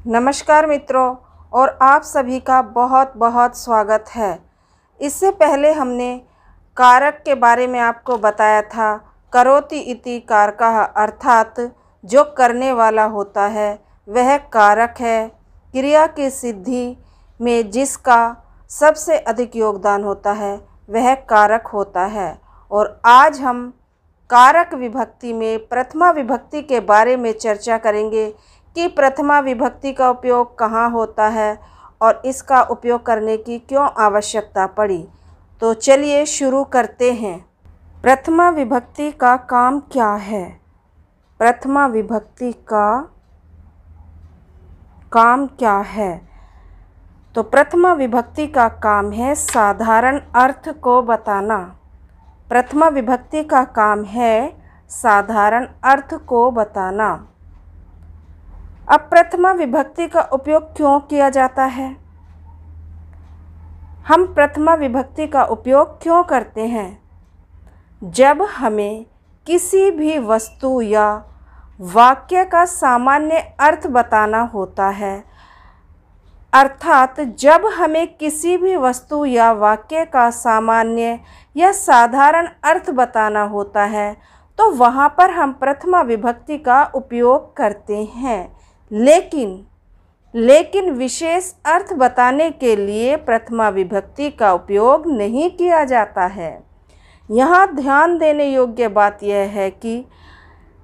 नमस्कार मित्रों, और आप सभी का बहुत बहुत स्वागत है। इससे पहले हमने कारक के बारे में आपको बताया था। करोति इति कारकः, अर्थात जो करने वाला होता है वह कारक है। क्रिया की सिद्धि में जिसका सबसे अधिक योगदान होता है वह कारक होता है। और आज हम कारक विभक्ति में प्रथमा विभक्ति के बारे में चर्चा करेंगे कि प्रथमा विभक्ति का उपयोग कहाँ होता है और इसका उपयोग करने की क्यों आवश्यकता पड़ी। तो चलिए शुरू करते हैं। प्रथमा विभक्ति का काम क्या है? प्रथमा विभक्ति का काम क्या है? तो प्रथमा विभक्ति का काम है साधारण अर्थ को बताना। प्रथमा विभक्ति का काम है साधारण अर्थ को बताना। अब प्रथमा विभक्ति का उपयोग क्यों किया जाता है? हम प्रथमा विभक्ति का उपयोग क्यों करते हैं? जब हमें किसी भी वस्तु या वाक्य का सामान्य अर्थ बताना होता है, अर्थात जब हमें किसी भी वस्तु या वाक्य का सामान्य या साधारण अर्थ बताना होता है तो वहाँ पर हम प्रथमा विभक्ति का उपयोग करते हैं। लेकिन विशेष अर्थ बताने के लिए प्रथमा विभक्ति का उपयोग नहीं किया जाता है। यहाँ ध्यान देने योग्य बात यह है कि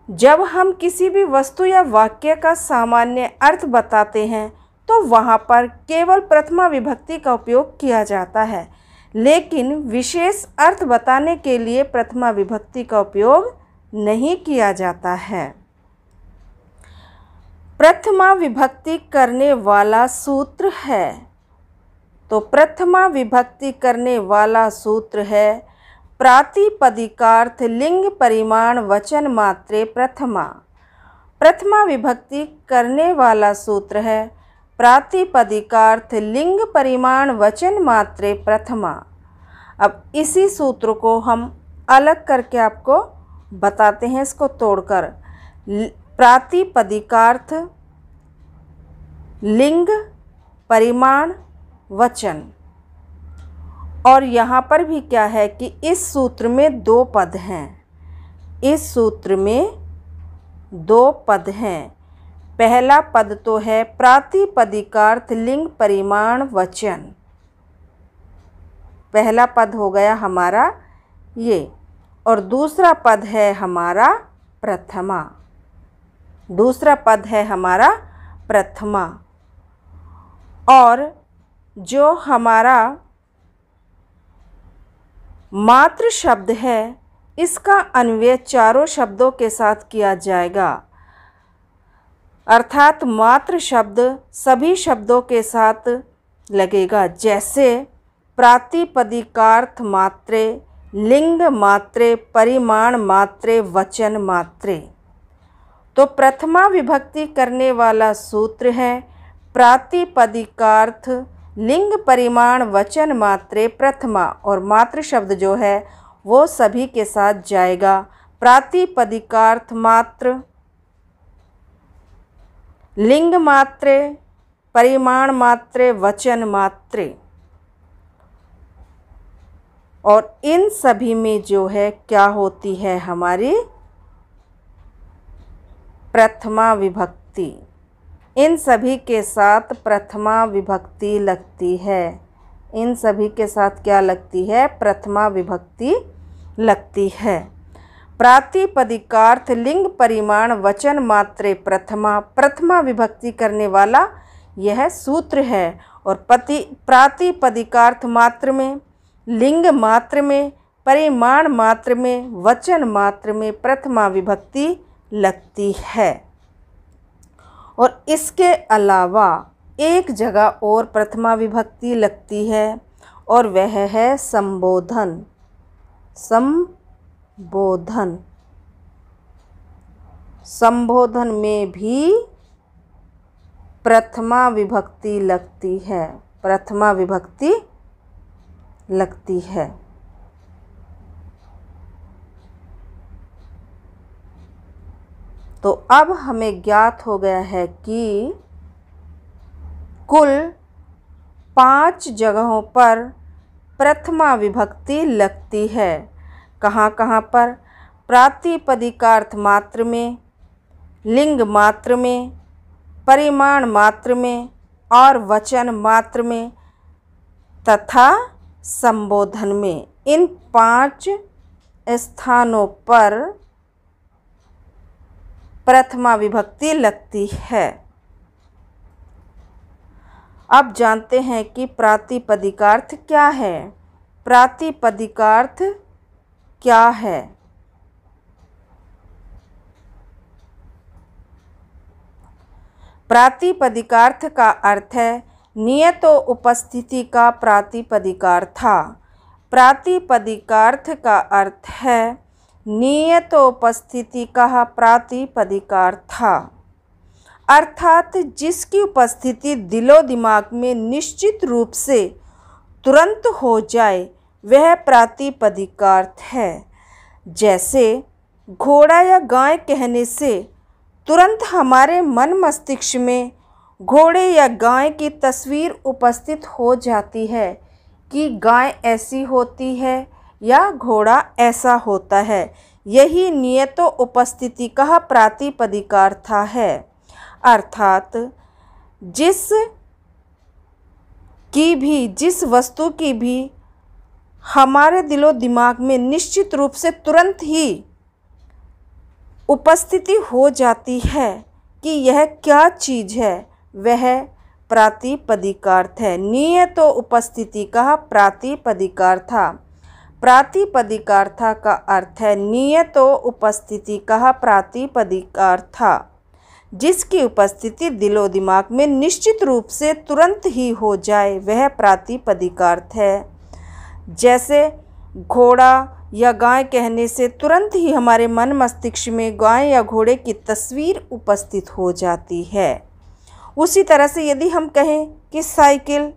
जब हम किसी भी वस्तु या वाक्य का सामान्य अर्थ बताते हैं तो वहाँ पर केवल प्रथमा विभक्ति का उपयोग किया जाता है, लेकिन विशेष अर्थ बताने के लिए प्रथमा विभक्ति का उपयोग नहीं किया जाता है। प्रथमा विभक्ति करने वाला सूत्र है। तो प्रथमा विभक्ति करने वाला सूत्र है प्रातिपदिकार्थ लिंग परिमाण वचन मात्रे प्रथमा। प्रथमा विभक्ति करने वाला सूत्र है प्रातिपदिकार्थ लिंग परिमाण वचन मात्रे प्रथमा। अब इसी सूत्र को हम अलग करके आपको बताते हैं, इसको तोड़कर। प्रातिपदिकार्थ लिंग परिमाण वचन। और यहाँ पर भी क्या है कि इस सूत्र में दो पद हैं। इस सूत्र में दो पद हैं। पहला पद तो है प्रातिपदिकार्थ लिंग परिमाण वचन। पहला पद हो गया हमारा ये, और दूसरा पद है हमारा प्रथमा। दूसरा पद है हमारा प्रथमा। और जो हमारा मात्र शब्द है इसका अन्वय चारों शब्दों के साथ किया जाएगा, अर्थात मात्र शब्द सभी शब्दों के साथ लगेगा। जैसे प्रातिपदिकार्थ मात्रे, लिंग मात्रे, परिमाण मात्रे, वचन मात्रे। तो प्रथमा विभक्ति करने वाला सूत्र है प्रातिपदिकार्थ लिंग परिमाण वचन मात्रे प्रथमा, और मात्र शब्द जो है वो सभी के साथ जाएगा। प्रातिपदिकार्थ मात्र, लिंग मात्रे, परिमाण मात्रे, वचन मात्रे। और इन सभी में जो है क्या होती है हमारी प्रथमा विभक्ति। इन सभी के साथ प्रथमा विभक्ति लगती है। इन सभी के साथ क्या लगती है? प्रथमा विभक्ति लगती है। प्रातिपदिकार्थ लिंग परिमाण वचन मात्रे प्रथमा, प्रथमा विभक्ति करने वाला यह सूत्र है। और प्रातिपदिकार्थ मात्र में, लिंग मात्र में, परिमाण मात्र में, वचन मात्र में प्रथमा विभक्ति लगती है। और इसके अलावा एक जगह और प्रथमा विभक्ति लगती है, और वह है संबोधन। संबोधन, संबोधन में भी प्रथमा विभक्ति लगती है। प्रथमा विभक्ति लगती है। तो अब हमें ज्ञात हो गया है कि कुल 5 जगहों पर प्रथमा विभक्ति लगती है। कहाँ कहाँ पर? प्रातिपदिकार्थ मात्र में, लिंग मात्र में, परिमाण मात्र में और वचन मात्र में तथा संबोधन में। इन 5 स्थानों पर प्रथमा विभक्ति लगती है। अब जानते हैं कि प्रातिपदिकार्थ क्या है। प्रातिपदिकार्थ क्या है? प्रातिपदिकार्थ का अर्थ है नियतो उपस्थिति का प्रातिपदिकार्था। प्रातिपदिकार्थ का अर्थ है नियतोपस्थिति का प्रातिपदिकार्था, अर्थात जिसकी उपस्थिति दिलो दिमाग में निश्चित रूप से तुरंत हो जाए वह प्रातिपदिकार्थ है। जैसे घोड़ा या गाय कहने से तुरंत हमारे मन मस्तिष्क में घोड़े या गाय की तस्वीर उपस्थित हो जाती है कि गाय ऐसी होती है या घोड़ा ऐसा होता है। यही नियतो उपस्थिति का प्रातिपदिकार्थ है, अर्थात जिस वस्तु की भी हमारे दिलो दिमाग में निश्चित रूप से तुरंत ही उपस्थिति हो जाती है कि यह क्या चीज़ है, वह प्रातिपदिकार्थ है। नियतो उपस्थिति का प्रातिपदिकार्थ। प्रातिपदिकार्थ का अर्थ है नियतो उपस्थिति का प्रातिपदिकार्थ, जिसकी उपस्थिति दिलो दिमाग में निश्चित रूप से तुरंत ही हो जाए वह प्रातिपदिकार्थ है। जैसे घोड़ा या गाय कहने से तुरंत ही हमारे मन मस्तिष्क में गाय या घोड़े की तस्वीर उपस्थित हो जाती है। उसी तरह से यदि हम कहें कि साइकिल,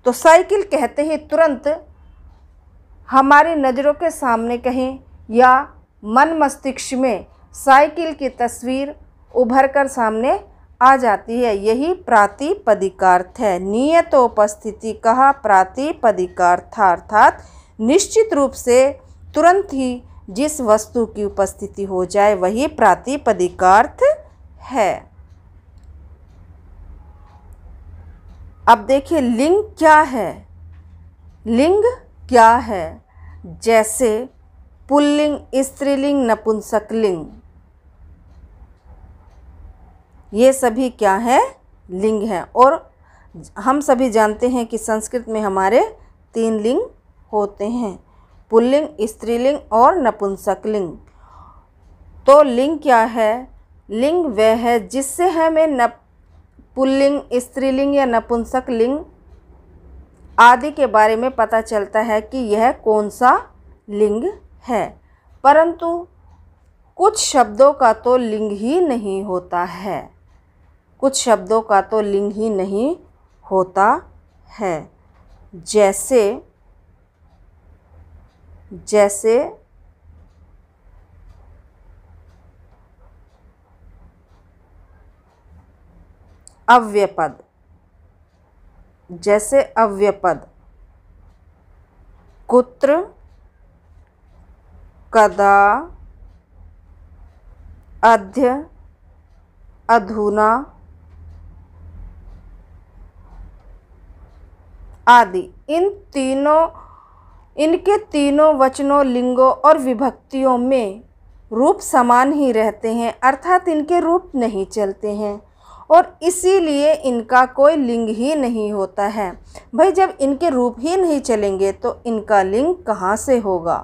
तो साइकिल कहते ही तुरंत हमारी नज़रों के सामने कहें या मन मस्तिष्क में साइकिल की तस्वीर उभर कर सामने आ जाती है। यही प्रातिपदिकार्थ है। नियतोपस्थिति का प्रातिपदिकार्थ, अर्थात निश्चित रूप से तुरंत ही जिस वस्तु की उपस्थिति हो जाए वही प्रातिपदिकार्थ है। अब देखिए लिंग क्या है। लिंग क्या है? जैसे पुल्लिंग, स्त्रीलिंग, नपुंसकलिंग, ये सभी क्या है? लिंग हैं। और हम सभी जानते हैं कि संस्कृत में हमारे 3 लिंग होते हैं, पुल्लिंग, स्त्रीलिंग और नपुंसकलिंग। तो लिंग क्या है? लिंग वह है जिससे हमें पुल्लिंग, स्त्रीलिंग या नपुंसकलिंग आदि के बारे में पता चलता है कि यह कौन सा लिंग है। परंतु कुछ शब्दों का तो लिंग ही नहीं होता है। कुछ शब्दों का तो लिंग ही नहीं होता है। जैसे अव्ययपद। जैसे अव्ययपद कुत्र, कदा, अद्य, अधुना आदि। इनके तीनों वचनों, लिंगों और विभक्तियों में रूप समान ही रहते हैं, अर्थात इनके रूप नहीं चलते हैं और इसीलिए इनका कोई लिंग ही नहीं होता है। भाई जब इनके रूप ही नहीं चलेंगे तो इनका लिंग कहाँ से होगा?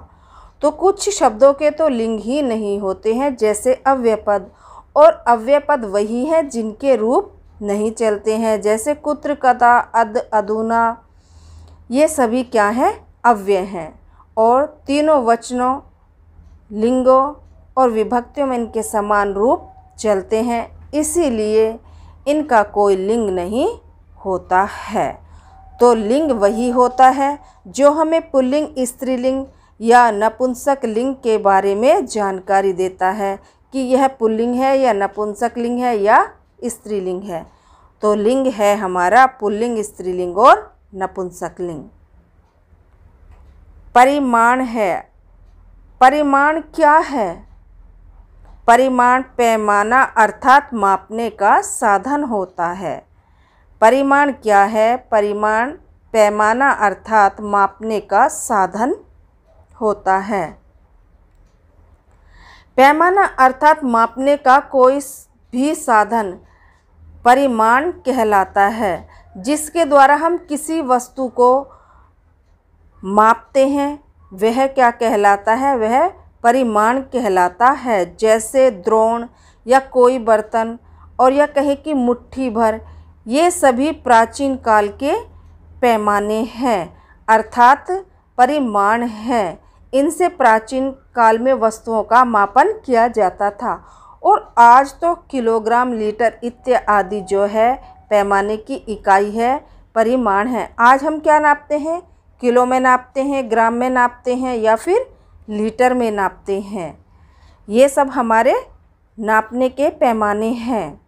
तो कुछ शब्दों के तो लिंग ही नहीं होते हैं, जैसे अव्ययपद। और अव्ययपद वही है जिनके रूप नहीं चलते हैं, जैसे कुत्र, कदा, अद, अधुना, ये सभी क्या हैं? अव्यय हैं। और तीनों वचनों, लिंगों और विभक्तियों में इनके समान रूप चलते हैं, इसीलिए इनका कोई लिंग नहीं होता है। तो लिंग वही होता है जो हमें पुल्लिंग, स्त्रीलिंग या नपुंसक लिंग के बारे में जानकारी देता है कि यह पुल्लिंग है या नपुंसक लिंग है या स्त्रीलिंग है। तो लिंग है हमारा पुल्लिंग, स्त्रीलिंग और नपुंसकलिंग। परिमाण है। परिमाण क्या है? परिमाण पैमाना अर्थात मापने का साधन होता है। परिमाण क्या है? परिमाण पैमाना अर्थात मापने का साधन होता है। पैमाना अर्थात मापने का कोई भी साधन परिमाण कहलाता है, जिसके द्वारा हम किसी वस्तु को मापते हैं वह क्या कहलाता है? वह परिमाण कहलाता है। जैसे द्रोण या कोई बर्तन और या कहे कि मुट्ठी भर, ये सभी प्राचीन काल के पैमाने हैं अर्थात परिमाण हैं। इनसे प्राचीन काल में वस्तुओं का मापन किया जाता था और आज तो किलोग्राम, लीटर इत्यादि जो है पैमाने की इकाई है, परिमाण है। आज हम क्या नापते हैं? किलो में नापते हैं, ग्राम में नापते हैं या फिर लीटर में नापते हैं। ये सब हमारे नापने के पैमाने हैं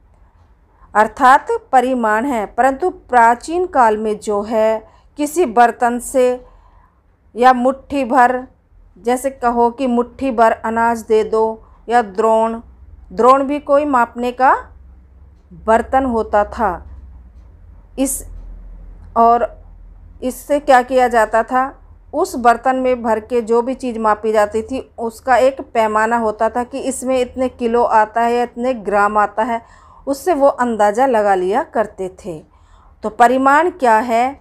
अर्थात परिमाण है। परंतु प्राचीन काल में जो है किसी बर्तन से या मुट्ठी भर, जैसे कहो कि मुट्ठी भर अनाज दे दो, या द्रोण, द्रोण भी कोई मापने का बर्तन होता था। इससे क्या किया जाता था? उस बर्तन में भर के जो भी चीज़ मापी जाती थी उसका एक पैमाना होता था कि इसमें इतने किलो आता है या इतने ग्राम आता है, उससे वो अंदाज़ा लगा लिया करते थे। तो परिमाण क्या है?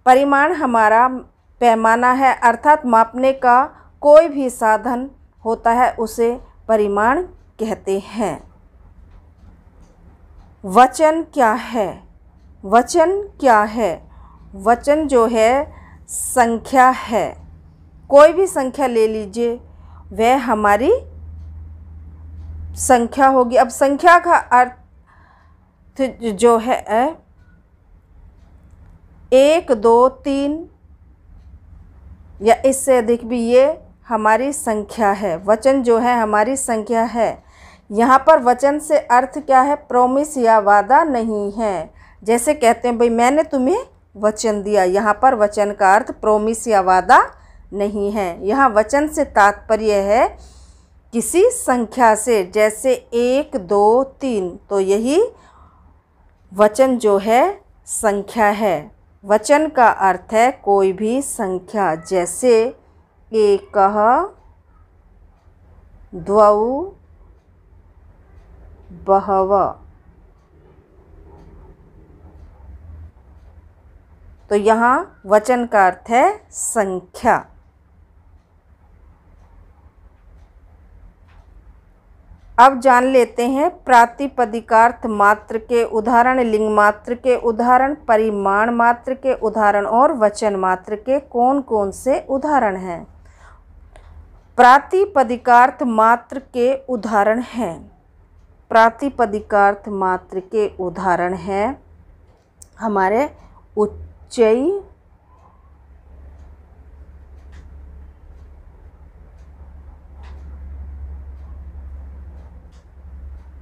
परिमाण हमारा पैमाना है अर्थात मापने का कोई भी साधन होता है, उसे परिमाण कहते हैं। वचन क्या है? वचन क्या है? वचन जो है संख्या है। कोई भी संख्या ले लीजिए, वह हमारी संख्या होगी। अब संख्या का अर्थ जो है 1, 2, 3 या इससे अधिक भी, ये हमारी संख्या है। वचन जो है हमारी संख्या है। यहाँ पर वचन से अर्थ क्या है? प्रॉमिस या वादा नहीं है। जैसे कहते हैं भाई मैंने तुम्हें वचन दिया, यहाँ पर वचन का अर्थ प्रॉमिस या वादा नहीं है। यहाँ वचन से तात्पर्य है किसी संख्या से, जैसे 1, 2, 3, तो यही वचन जो है संख्या है। वचन का अर्थ है कोई भी संख्या, जैसे एकः, द्वौ, बहवः। तो यहाँ वचन का अर्थ है संख्या। अब जान लेते हैं प्रातिपदिकार्थ मात्र के उदाहरण, लिंग मात्र के उदाहरण, परिमाण मात्र के उदाहरण और वचन मात्र के कौन कौन से उदाहरण हैं। प्रातिपदिकार्थ मात्र के उदाहरण हैं। प्रातिपदिकार्थ मात्र के उदाहरण हैं हमारे उच्चई,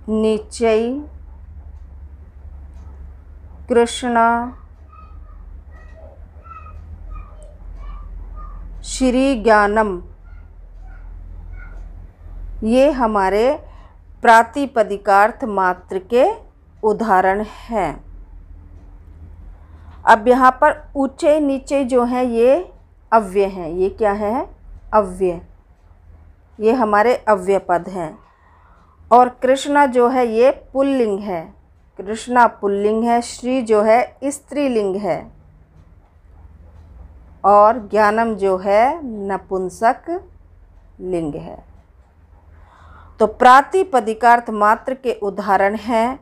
नीचई, कृष्णा, श्री ज्ञानम, ये हमारे प्रातिपदिकार्थ मात्र के उदाहरण हैं। अब यहाँ पर ऊंचे नीचे जो हैं ये अव्यय हैं। ये क्या है? अव्यय। ये हमारे अव्यय पद हैं। और कृष्णा जो है ये पुल्लिंग है, कृष्णा पुल्लिंग है। श्री जो है स्त्रीलिंग है और ज्ञानम जो है नपुंसक लिंग है। तो प्रातिपदिकार्थ मात्र के उदाहरण हैं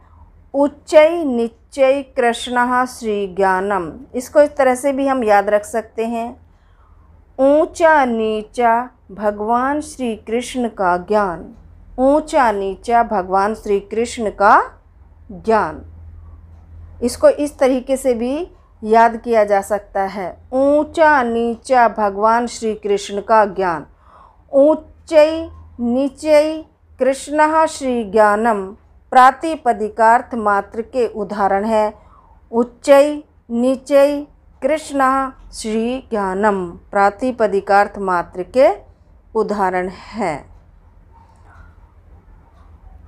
उच्चई, निच्चई, कृष्णः, श्री ज्ञानम। इसको इस तरह से भी हम याद रख सकते हैं, ऊंचा नीचा भगवान श्री कृष्ण का ज्ञान। ऊंचा नीचा भगवान श्री कृष्ण का ज्ञान। इसको इस तरीके से भी याद किया जा सकता है, ऊंचा नीचा भगवान श्री कृष्ण का ज्ञान। ऊंचई नीचई कृष्णः श्री ज्ञानम प्रातिपदिकार्थ मात्र के उदाहरण है उच्चै, नीचै, कृष्णा, श्री ज्ञानम। प्रातिपदिकार्थ मात्र के उदाहरण हैं।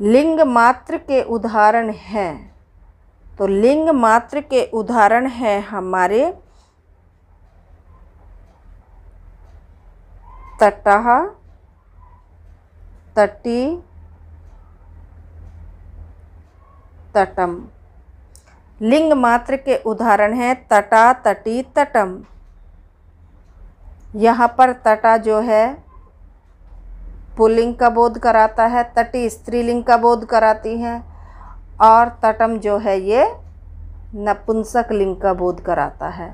लिंग मात्र के उदाहरण हैं, तो लिंग मात्र के उदाहरण हैं हमारे तटः, तटी, तटम। लिंग मात्र के उदाहरण हैं तटा, तटी, तटम। यहाँ पर तटा जो है पुल्लिंग का बोध कराता है, तटी स्त्रीलिंग का बोध कराती है, और तटम जो है ये नपुंसक लिंग का बोध कराता है।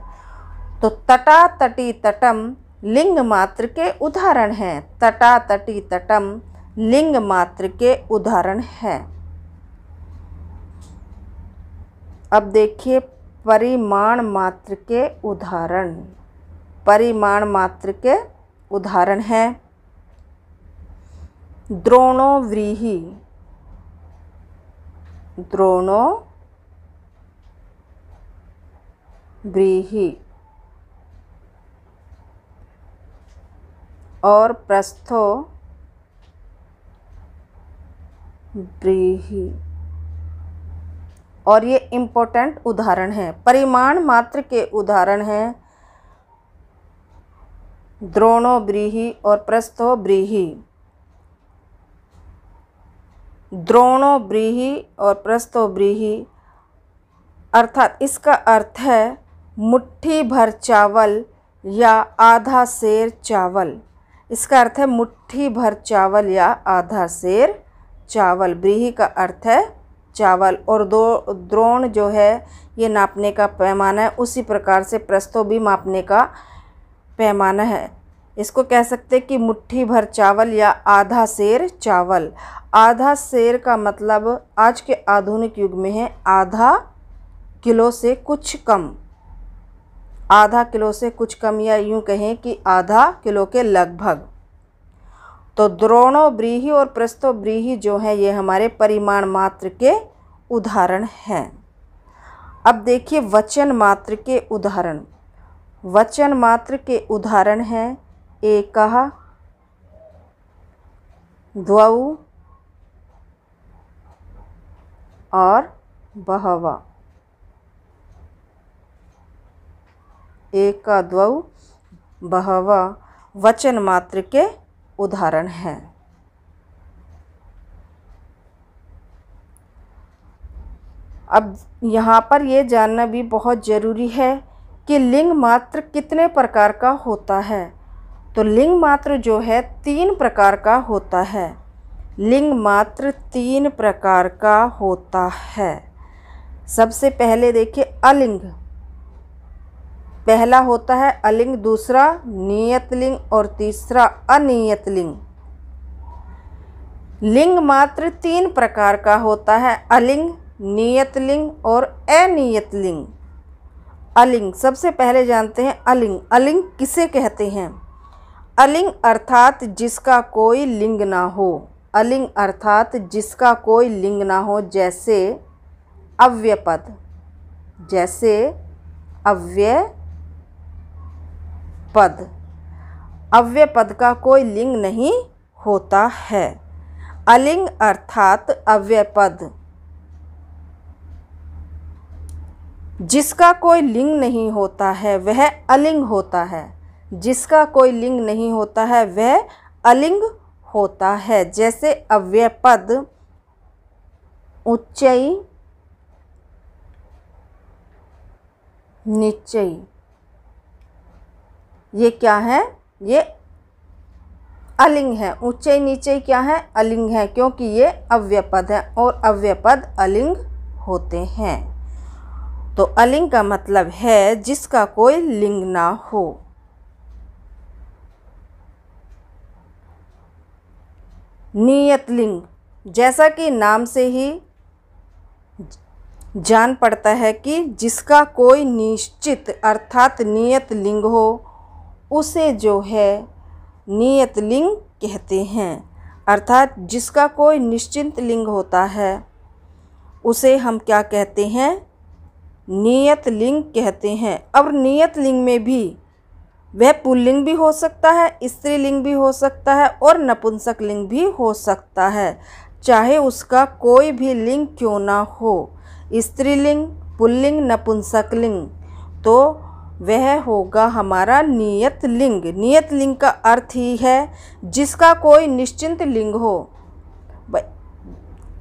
तो तटा, तटी, तटम लिंग मात्र के उदाहरण हैं। तटा, तटी, तटम लिंग मात्र के उदाहरण हैं। अब देखिए परिमाण मात्र के उदाहरण। परिमाण मात्र के उदाहरण हैं द्रोणो व्रीहि, द्रोणो व्रीहि, और प्रस्थो व्रीहि। और ये इम्पोर्टेंट उदाहरण हैं। परिमाण मात्र के उदाहरण हैं द्रोणो व्रीहि और प्रस्थो व्रीहि। द्रोणो व्रीहि और प्रस्थो व्रीहि अर्थात इसका अर्थ है मुट्ठी भर चावल या आधा सेर चावल। इसका अर्थ है मुट्ठी भर चावल या आधा सेर चावल। व्रीहि का अर्थ है चावल। और द्रोण जो है ये नापने का पैमाना है, उसी प्रकार से प्रस्थो भी मापने का पैमाना है। इसको कह सकते हैं कि मुट्ठी भर चावल या आधा सेर चावल। आधा सेर का मतलब आज के आधुनिक युग में है आधा किलो से कुछ कम। आधा किलो से कुछ कम, या यूँ कहें कि आधा किलो के लगभग। तो द्रोणो व्रीहि और प्रस्थो व्रीहि जो है ये हमारे परिमाण मात्र के उदाहरण हैं। अब देखिए वचन मात्र के उदाहरण। वचन मात्र के उदाहरण हैं एकः, द्वौ और बहवः। एक, द्वौ, बहवः वचन मात्र के उदाहरण हैं। अब यहाँ पर ये जानना भी बहुत ज़रूरी है कि लिंग मात्र कितने प्रकार का होता है। तो लिंग मात्र जो है 3 प्रकार का होता है। लिंग मात्र 3 प्रकार का होता है। सबसे पहले देखिए अलिंग। पहला होता है अलिंग, दूसरा नियत लिंग और तीसरा अनियत लिंग। लिंग मात्र 3 प्रकार का होता है अलिंग, नियत लिंग और अनियत लिंग। अलिंग सबसे पहले जानते हैं अलिंग। अलिंग किसे कहते हैं? अलिंग अर्थात जिसका कोई लिंग ना हो। अलिंग अर्थात जिसका कोई लिंग ना हो, जैसे अव्ययपद। जैसे अव्ययपद। अव्ययपद का कोई लिंग नहीं होता है। अलिंग अर्थात अव्ययपद। जिसका कोई लिंग नहीं होता है वह अलिंग होता है। जिसका कोई लिंग नहीं होता है वह अलिंग होता है। जैसे अव्ययपद उच्चई, नीचई। ये क्या है? ये अलिंग है। ऊंचाई नीचे क्या है? अलिंग है, क्योंकि ये अव्ययपद है और अव्ययपद अलिंग होते हैं। तो अलिंग का मतलब है जिसका कोई लिंग ना हो। नियत लिंग, जैसा कि नाम से ही जान पड़ता है कि जिसका कोई निश्चित अर्थात नियत लिंग हो उसे जो है नियत लिंग कहते हैं। अर्थात जिसका कोई निश्चित लिंग होता है उसे हम क्या कहते हैं? नियत लिंग कहते हैं। अब नियत लिंग में भी वह पुल्लिंग भी हो सकता है, स्त्रीलिंग भी हो सकता है और नपुंसक लिंग भी हो सकता है, चाहे उसका कोई भी लिंग क्यों ना हो। स्त्रीलिंग, पुल्लिंग, नपुंसक लिंग, तो वह होगा हमारा नियत लिंग। नियत लिंग का अर्थ ही है जिसका कोई निश्चित लिंग हो,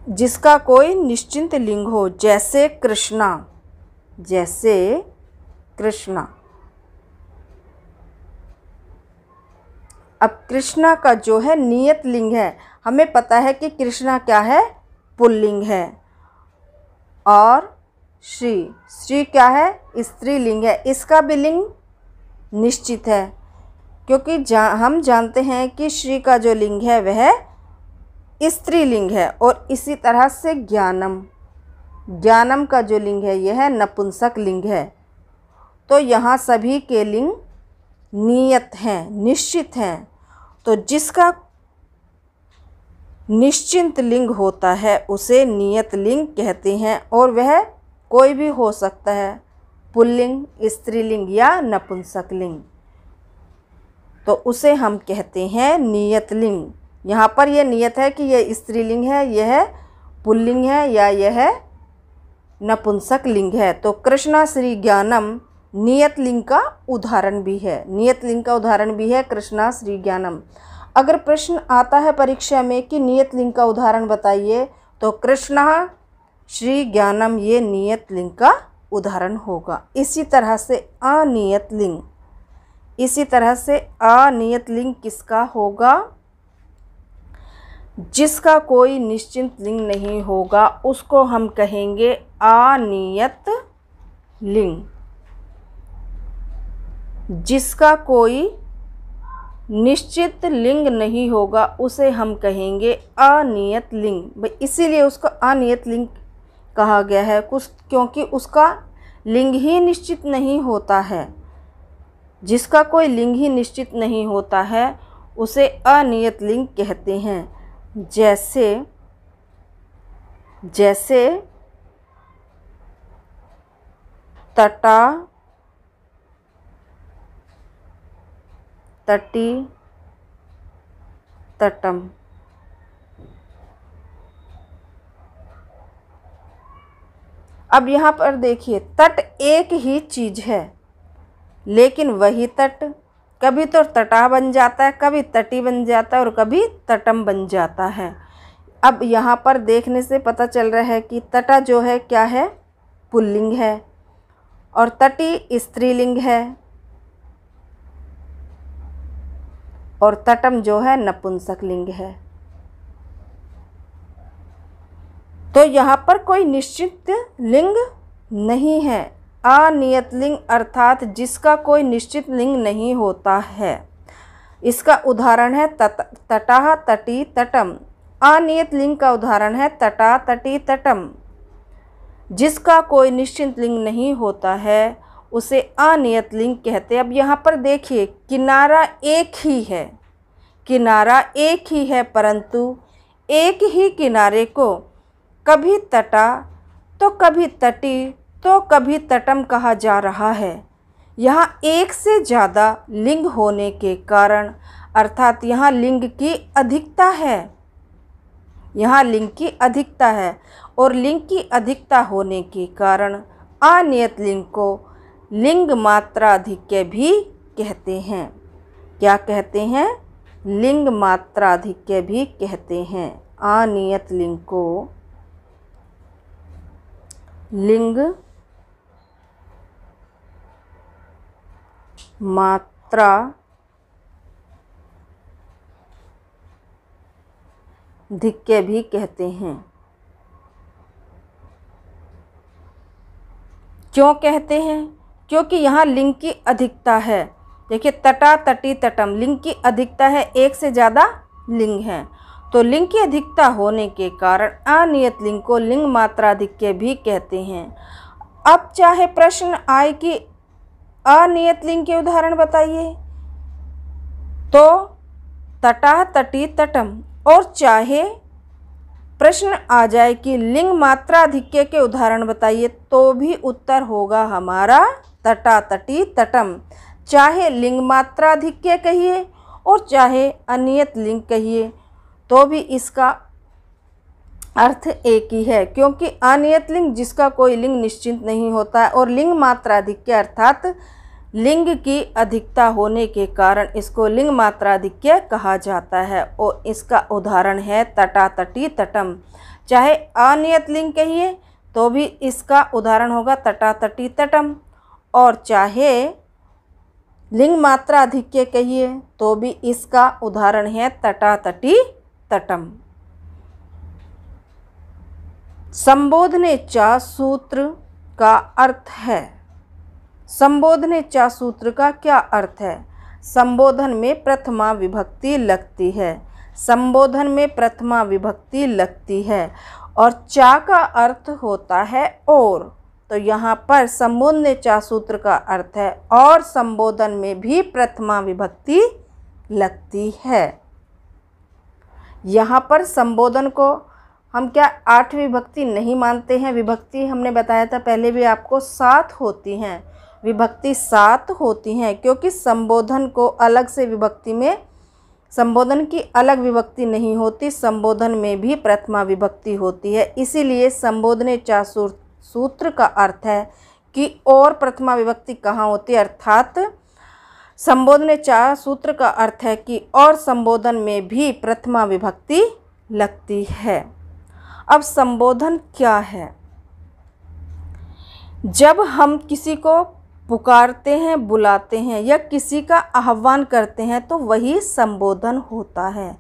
जिसका कोई निश्चित लिंग हो। जैसे कृष्णा, जैसे कृष्णा। अब कृष्णा का जो है नियत लिंग है, हमें पता है कि कृष्णा क्या है? पुल्लिंग है। और श्री, श्री क्या है? स्त्रीलिंग है। इसका भी लिंग निश्चित है, क्योंकि हम जानते हैं कि श्री का जो लिंग है वह स्त्रीलिंग है। और इसी तरह से ज्ञानम, ज्ञानम का जो लिंग है यह नपुंसक लिंग है। तो यहाँ सभी के लिंग नियत हैं, निश्चित हैं। तो जिसका निश्चित लिंग होता है उसे नियत लिंग कहते हैं, और वह कोई भी हो सकता है, पुल्लिंग, स्त्रीलिंग या नपुंसक लिंग, तो उसे हम कहते हैं नियत लिंग। यहाँ पर यह नियत है कि यह स्त्रीलिंग है, यह पुल्लिंग है या यह नपुंसक लिंग है। तो कृष्णा श्री ज्ञानम नियत लिंग का उदाहरण भी है, नियत लिंग का उदाहरण भी है कृष्णा श्री ज्ञानम। अगर प्रश्न आता है परीक्षा में कि नियत लिंग का उदाहरण बताइए, तो कृष्णा श्री ज्ञानम ये नियत लिंग का उदाहरण होगा। इसी तरह से अनियत लिंग, इसी तरह से अनियत लिंग किसका होगा? जिसका कोई निश्चित लिंग नहीं होगा उसको हम कहेंगे अनियत लिंग। जिसका कोई निश्चित लिंग नहीं होगा उसे हम कहेंगे अनियत लिंग। इसीलिए उसको अनियत लिंग कहा गया है, कुछ क्योंकि उसका लिंग ही निश्चित नहीं होता है। जिसका कोई लिंग ही निश्चित नहीं होता है उसे अनियत लिंग कहते हैं। जैसे जैसे तटा, तटी, तटम। अब यहाँ पर देखिए, तट एक ही चीज है, लेकिन वही तट कभी तो तटा बन जाता है, कभी तटी बन जाता है और कभी तटम बन जाता है। अब यहाँ पर देखने से पता चल रहा है कि तटा जो है क्या है? पुल्लिंग है, और तटी स्त्रीलिंग है, और तटम जो है नपुंसक लिंग है। तो यहाँ पर कोई निश्चित लिंग नहीं है। अनियत लिंग अर्थात जिसका कोई निश्चित लिंग नहीं होता है। इसका उदाहरण है तटः, तटी, तटम। अनियत लिंग का उदाहरण है तटा, तटी, तटम। जिसका कोई निश्चित लिंग नहीं होता है उसे अनियत लिंग कहते हैं। अब यहाँ पर देखिए, किनारा एक ही है, किनारा एक ही है, परंतु एक ही किनारे को कभी तटा तो कभी तटी तो कभी तटम कहा जा रहा है। यहाँ एक से ज़्यादा लिंग होने के कारण, अर्थात यहाँ लिंग की अधिकता है, यहाँ लिंग की अधिकता है, और लिंग की अधिकता होने के कारण अनियत लिंग को लिंग मात्राधिक्य भी कहते हैं। क्या कहते हैं? लिंग मात्राधिक्य भी कहते हैं। अनियत लिंग को लिंग मात्रा धिक्य भी कहते हैं। क्यों कहते हैं? क्योंकि यहाँ लिंग की अधिकता है। देखिए, तटा, तटी, तटम, लिंग की अधिकता है, एक से ज़्यादा लिंग है। तो लिंग की अधिकता होने के कारण अनियत लिंग को लिंग मात्राधिक्य भी कहते हैं। अब चाहे प्रश्न आए कि अनियत लिंग के उदाहरण बताइए, तो तटा, तटी, तटम, और चाहे प्रश्न आ जाए कि लिंग मात्राधिक्य के उदाहरण बताइए, तो भी उत्तर होगा हमारा तटा, तटी, तटम। चाहे लिंग मात्राधिक्य कहिए और चाहे अनियत लिंग कहिए, तो भी इसका अर्थ एक ही है, क्योंकि अनियत लिंग जिसका कोई लिंग निश्चित नहीं होता है, और लिंग मात्राधिक्य अर्थात लिंग की अधिकता होने के कारण इसको लिंग मात्राधिक्य कहा जाता है। और इसका उदाहरण है तटा, तटी, तटम। चाहे अनियत लिंग कहिए तो भी इसका उदाहरण होगा तटा, तटी, तटम, और चाहे लिंग मात्राधिक्य कहिए तो भी इसका उदाहरण है तटा, तटी, तटम। संबोधनेच्छा सूत्र का अर्थ है। संबोधनेच्छा सूत्र का क्या अर्थ है? संबोधन में प्रथमा विभक्ति लगती है। संबोधन में प्रथमा विभक्ति लगती है और चा का अर्थ होता है और, तो यहाँ पर संबोधनेच्छा सूत्र का अर्थ है और संबोधन में भी प्रथमा विभक्ति लगती है। यहाँ पर संबोधन को हम क्या 8 विभक्ति नहीं मानते हैं। विभक्ति हमने बताया था पहले भी आपको 7 होती हैं, विभक्ति 7 होती हैं, क्योंकि संबोधन को अलग से विभक्ति में, संबोधन की अलग विभक्ति नहीं होती, संबोधन में भी प्रथमा विभक्ति होती है। इसीलिए संबोधनेच्छा सूत्र का अर्थ है कि और प्रथमा विभक्ति कहाँ होती है, अर्थात संबोधनेच्छा सूत्र का अर्थ है कि और संबोधन में भी प्रथमा विभक्ति लगती है। अब संबोधन क्या है? जब हम किसी को पुकारते हैं, बुलाते हैं या किसी का आह्वान करते हैं तो वही संबोधन होता है।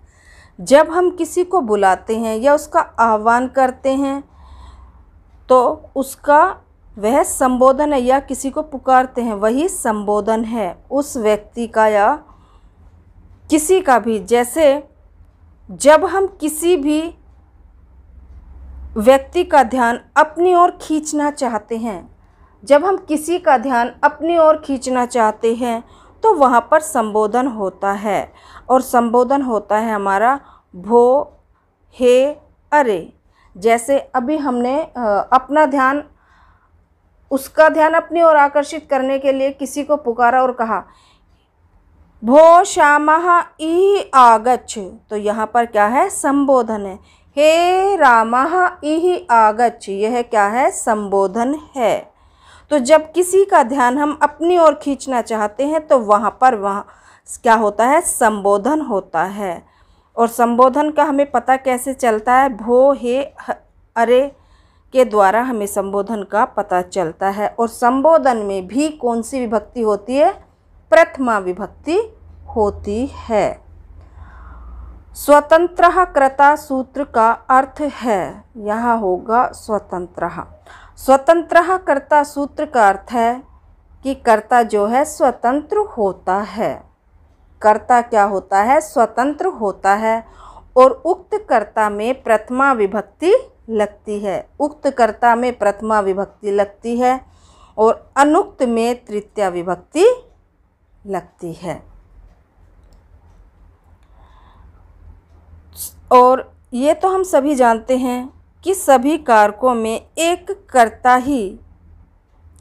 जब हम किसी को बुलाते हैं या उसका आह्वान करते हैं तो उसका वह संबोधन है, या किसी को पुकारते हैं वही संबोधन है उस व्यक्ति का या किसी का भी। जैसे जब हम किसी भी व्यक्ति का ध्यान अपनी ओर खींचना चाहते हैं, जब हम किसी का ध्यान अपनी ओर खींचना चाहते हैं तो वहाँ पर संबोधन होता है, और संबोधन होता है हमारा भो, हे, अरे। जैसे अभी हमने अपना ध्यान, उसका ध्यान अपनी ओर आकर्षित करने के लिए किसी को पुकारा और कहा भो श्यामः इह आगच्छ, तो यहाँ पर क्या है, संबोधन है। हे रामः इह आगच्छ, यह क्या है, संबोधन है। तो जब किसी का ध्यान हम अपनी ओर खींचना चाहते हैं तो वहाँ क्या होता है, संबोधन होता है। और संबोधन का हमें पता कैसे चलता है, भो, हे, अरे के द्वारा हमें संबोधन का पता चलता है। और संबोधन में भी कौन सी विभक्ति होती है, प्रथमा विभक्ति होती है। स्वतंत्रः कर्ता सूत्र का अर्थ है, यहाँ होगा स्वतंत्रः। स्वतंत्रः कर्ता सूत्र का अर्थ है कि कर्ता जो है स्वतंत्र होता है। कर्ता क्या होता है, स्वतंत्र होता है। और उक्त कर्ता में प्रथमा विभक्ति लगती है, उक्त कर्ता में प्रथमा विभक्ति लगती है और अनुक्त में तृतीया विभक्ति लगती है। और ये तो हम सभी जानते हैं कि सभी कारकों में एक कर्ता ही,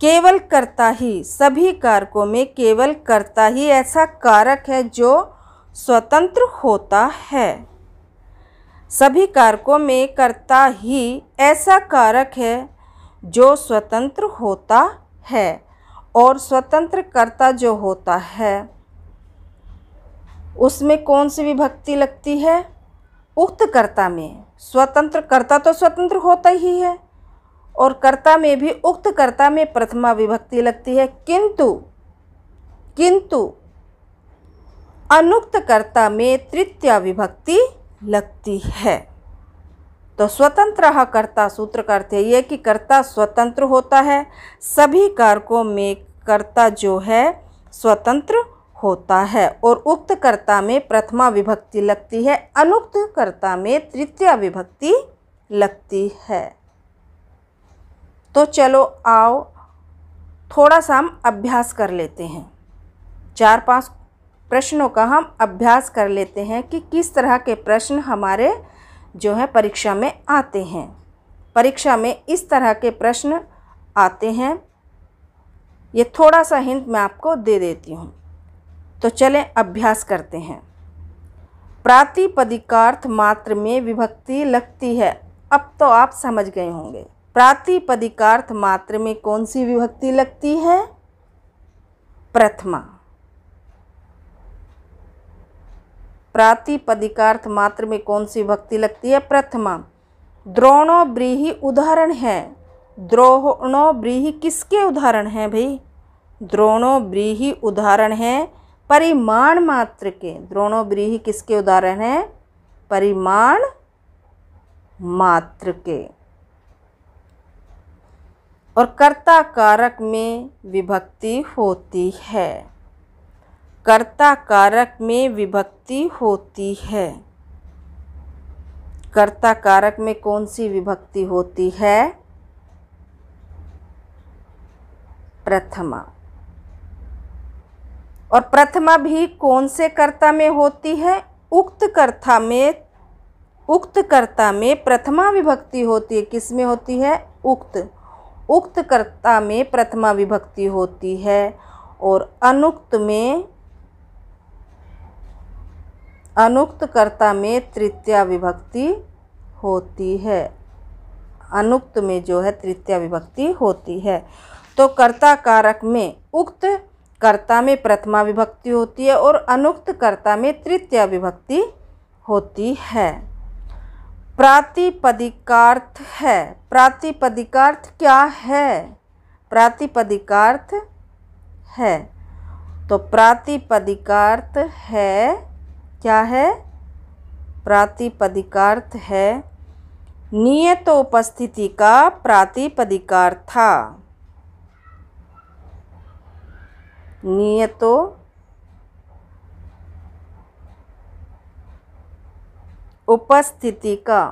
केवल कर्ता ही, सभी कारकों में केवल कर्ता ही ऐसा कारक है जो स्वतंत्र होता है। सभी कारकों में कर्ता ही ऐसा कारक है जो स्वतंत्र होता है। और स्वतंत्र कर्ता जो होता है उसमें कौन सी विभक्ति लगती है, उक्त कर्ता में। स्वतंत्र कर्ता तो स्वतंत्र होता ही है और कर्ता में भी उक्त कर्ता में प्रथमा विभक्ति लगती है, किंतु अनुक्त कर्ता में तृतीया विभक्ति लगती है। तो स्वतंत्रः कर्ता सूत्र का अर्थ ये कि कर्ता स्वतंत्र होता है, सभी कारकों में कर्ता जो है स्वतंत्र होता है और उक्त कर्ता में प्रथमा विभक्ति लगती है, अनुक्त कर्ता में तृतीया विभक्ति लगती है। तो चलो आओ थोड़ा सा हम अभ्यास कर लेते हैं, 4-5 प्रश्नों का हम अभ्यास कर लेते हैं कि किस तरह के प्रश्न हमारे जो है परीक्षा में आते हैं। परीक्षा में इस तरह के प्रश्न आते हैं। ये थोड़ा सा हिंट मैं आपको दे देती हूँ। तो चलें अभ्यास करते हैं। प्रातिपदिकार्थ मात्र में विभक्ति लगती है। अब तो आप समझ गए होंगे प्रातिपदिकार्थ मात्र में कौन सी विभक्ति लगती है? प्रथमा। प्रातिपदिकार्थ मात्र में कौन सी विभक्ति लगती है? प्रथमा। द्रोणो ब्रीहि उदाहरण है। द्रोणो ब्रीहि किसके उदाहरण हैं भाई? द्रोणो ब्रीहि उदाहरण है परिमाण मात्र के। द्रोणो ब्रीहि किसके उदाहरण हैं? परिमाण मात्र के। और कर्ता कारक में विभक्ति होती है। कर्ता कारक में विभक्ति होती है। कर्ता कारक में कौन सी विभक्ति होती है? प्रथमा। और प्रथमा भी कौन से कर्ता में होती है? उक्त कर्ता में। उक्त कर्ता में प्रथमा विभक्ति होती है। किस में होती है? उक्त कर्ता में प्रथमा विभक्ति होती है। और अनुक्त कर्ता में तृतीया विभक्ति होती है। अनुक्त में जो है तृतीया विभक्ति होती है। तो कर्ता कारक में उक्त कर्ता में प्रथमा विभक्ति होती है और अनुक्त कर्ता में तृतीया विभक्ति होती है। प्रातिपदिकार्थ है। प्रातिपदिकार्थ क्या है? प्रातिपदिकार्थ है। तो प्रातिपदिकार्थ है क्या है? प्रातिपदिकार्थ है नियत उपस्थिति का प्रातिपदिकार्थ। नियत उपस्थिति का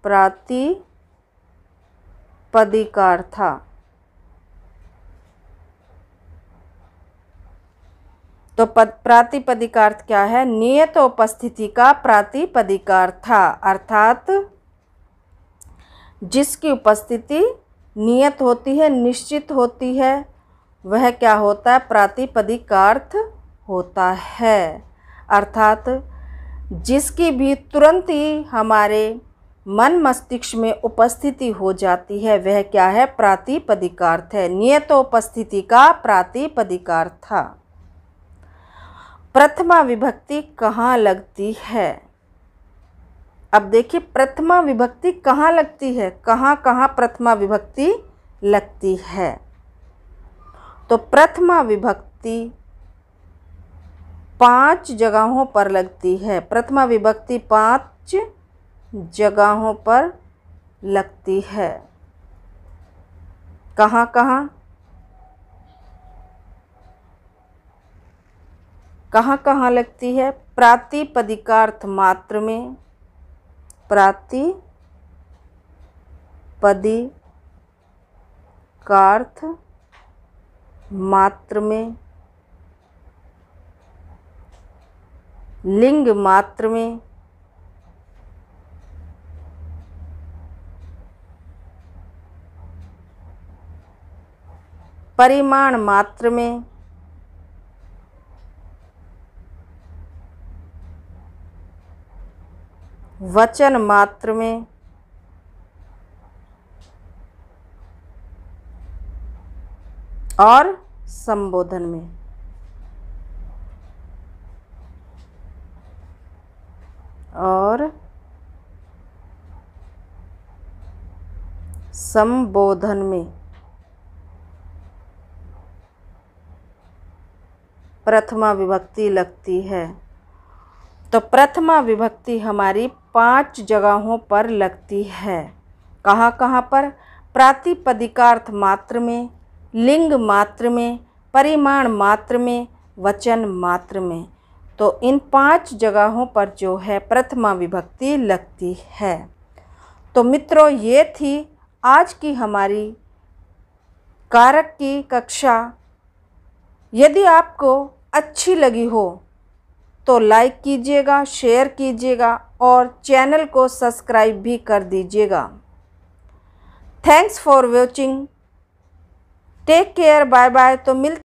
प्रातिपदिकार्थ। तो प्रातिपदिकार्थ क्या है? नियत उपस्थिति का प्रातिपदिकार्थ, अर्थात जिसकी उपस्थिति नियत होती है, निश्चित होती है, वह क्या होता है? प्रातिपदिकार्थ होता है। अर्थात जिसकी भी तुरंत ही हमारे मन मस्तिष्क में उपस्थिति हो जाती है वह क्या है? प्रातिपदिकार्थ है। नियत उपस्थिति का प्रातिपदिकार्थ। प्रथमा विभक्ति कहाँ लगती है? अब देखिए प्रथमा विभक्ति कहाँ लगती है, कहाँ कहाँ प्रथमा विभक्ति लगती है। तो प्रथमा विभक्ति 5 जगहों पर लगती है। प्रथमा विभक्ति 5 जगहों पर लगती है। कहाँ कहाँ? कहाँ कहाँ लगती है? प्रातिपदिकार्थ मात्र में, प्रातिपदिकार्थ मात्र में, लिंग मात्र में, परिमाण मात्र में, वचन मात्र में, और संबोधन में। और संबोधन में प्रथमा विभक्ति लगती है। तो प्रथमा विभक्ति हमारी 5 जगहों पर लगती है। कहाँ कहाँ पर? प्रातिपदिकार्थ मात्र में, लिंग मात्र में, परिमाण मात्र में, वचन मात्र में। तो इन 5 जगहों पर जो है प्रथमा विभक्ति लगती है। तो मित्रों ये थी आज की हमारी कारक की कक्षा। यदि आपको अच्छी लगी हो तो लाइक कीजिएगा, शेयर कीजिएगा और चैनल को सब्सक्राइब भी कर दीजिएगा। Thanks for watching. Take care, bye bye. तो मिलते